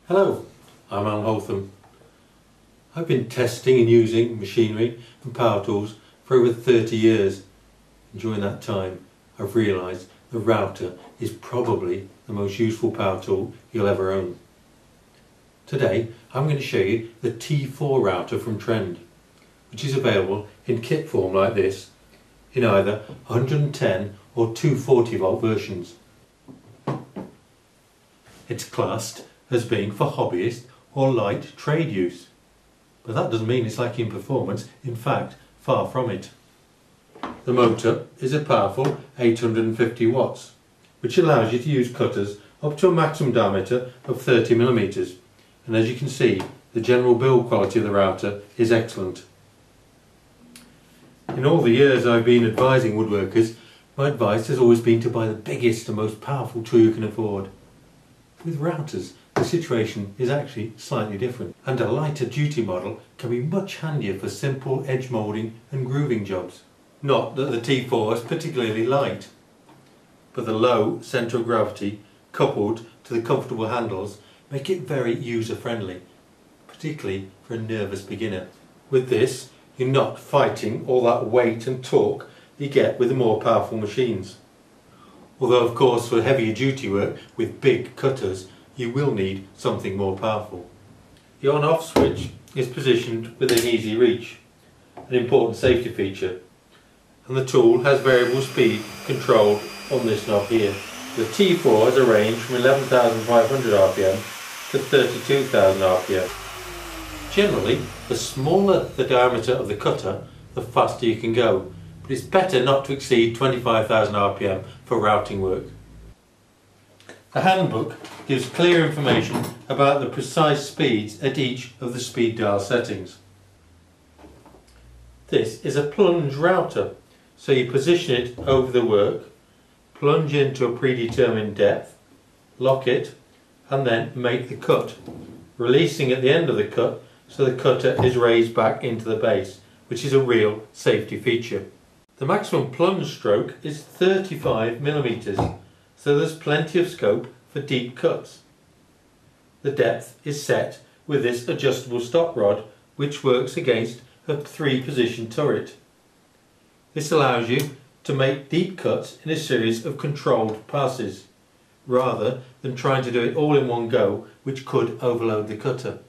Hello, I'm Holtham. I've been testing and using machinery and power tools for over 30 years. And during that time I've realised the router is probably the most useful power tool you'll ever own. Today I'm going to show you the T4 router from Trend, which is available in kit form like this in either 110 or 240 volt versions. It's classed as being for hobbyist or light trade use, but that doesn't mean it's lacking in performance. In fact, far from it. The motor is a powerful 850 watts, which allows you to use cutters up to a maximum diameter of 30 millimeters, and as you can see, the general build quality of the router is excellent. In all the years I've been advising woodworkers, my advice has always been to buy the biggest and most powerful tool you can afford. With routers, the situation is actually slightly different, and a lighter duty model can be much handier for simple edge moulding and grooving jobs. Not that the T4 is particularly light, but the low centre of gravity coupled to the comfortable handles make it very user friendly, particularly for a nervous beginner. With this, you're not fighting all that weight and torque you get with the more powerful machines. Although of course for heavier duty work with big cutters you will need something more powerful. The on-off switch is positioned within easy reach, an important safety feature, and the tool has variable speed controlled on this knob here. The T4 has a range from 11,500 RPM to 32,000 RPM. Generally, the smaller the diameter of the cutter, the faster you can go, but it's better not to exceed 25,000 RPM for routing work. The handbook gives clear information about the precise speeds at each of the speed dial settings. This is a plunge router, so you position it over the work, plunge into a predetermined depth, lock it, and then make the cut, releasing at the end of the cut so the cutter is raised back into the base, which is a real safety feature. The maximum plunge stroke is 35 millimeters, so there's plenty of scope for deep cuts. The depth is set with this adjustable stop rod, which works against a 3-position turret. This allows you to make deep cuts in a series of controlled passes, rather than trying to do it all in one go, which could overload the cutter.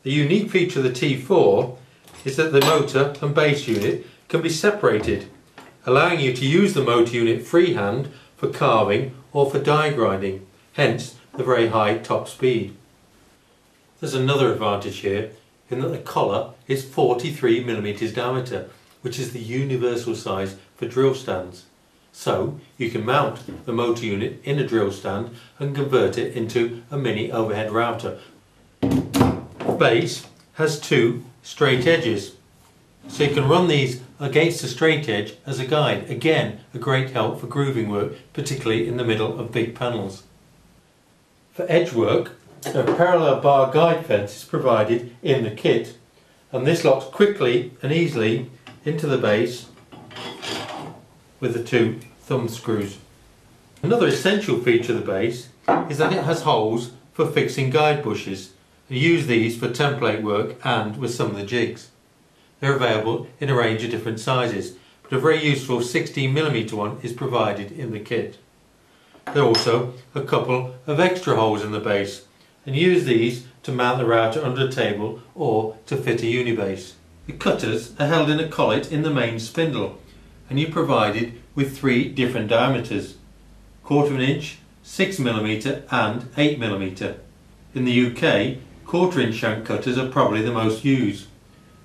The unique feature of the T4 is that the motor and base unit can be separated, allowing you to use the motor unit freehand for carving or for die grinding, hence the very high top speed. There's another advantage here in that the collar is 43 millimeters diameter, which is the universal size for drill stands. So you can mount the motor unit in a drill stand and convert it into a mini overhead router. The base has 2 straight edges, so you can run these against a straight edge as a guide. Again, a great help for grooving work, particularly in the middle of big panels. For edge work, a parallel bar guide fence is provided in the kit, and this locks quickly and easily into the base with the 2 thumb screws. Another essential feature of the base is that it has holes for fixing guide bushes. You use these for template work and with some of the jigs. They're available in a range of different sizes, but a very useful 16mm one is provided in the kit. There are also a couple of extra holes in the base, and use these to mount the router under a table or to fit a unibase. The cutters are held in a collet in the main spindle, and you're provided with 3 different diameters: 1/4 inch, 6mm and 8mm. In the UK, 1/4 inch shank cutters are probably the most used,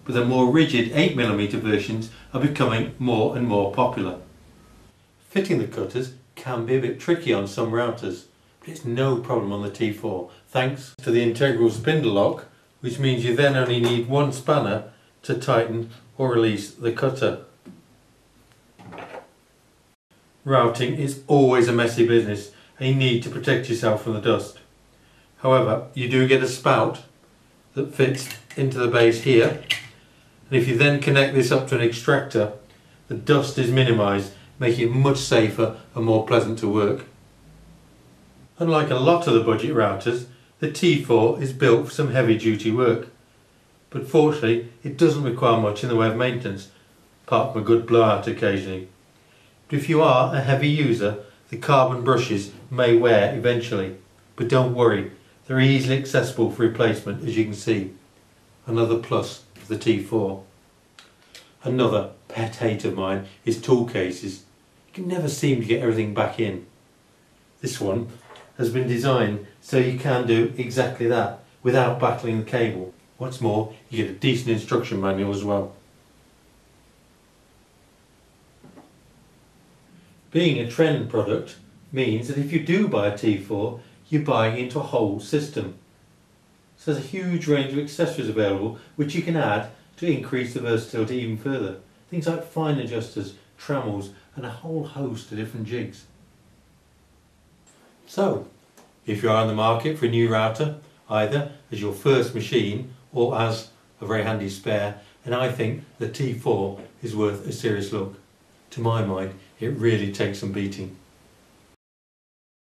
but the more rigid 8mm versions are becoming more and more popular. Fitting the cutters can be a bit tricky on some routers, but it's no problem on the T4 thanks to the integral spindle lock, which means you then only need 1 spanner to tighten or release the cutter. Routing is always a messy business and you need to protect yourself from the dust. However, you do get a spout that fits into the base here, and if you then connect this up to an extractor, the dust is minimised, making it much safer and more pleasant to work. Unlike a lot of the budget routers, The T4 is built for some heavy duty work, but fortunately it doesn't require much in the way of maintenance, apart from a good blowout occasionally. But if you are a heavy user, the carbon brushes may wear eventually, but don't worry, they're easily accessible for replacement, as you can see. Another plus for the T4. Another pet hate of mine is tool cases. You can never seem to get everything back in. This one has been designed so you can do exactly that without battling the cable. What's more, you get a decent instruction manual as well. Being a trend product means that if you do buy a T4, you're buying into a whole system. So there's a huge range of accessories available which you can add to increase the versatility even further. Things like fine adjusters, trammels and a whole host of different jigs. So, if you are on the market for a new router, either as your first machine or as a very handy spare, then I think the T4 is worth a serious look. To my mind, it really takes some beating.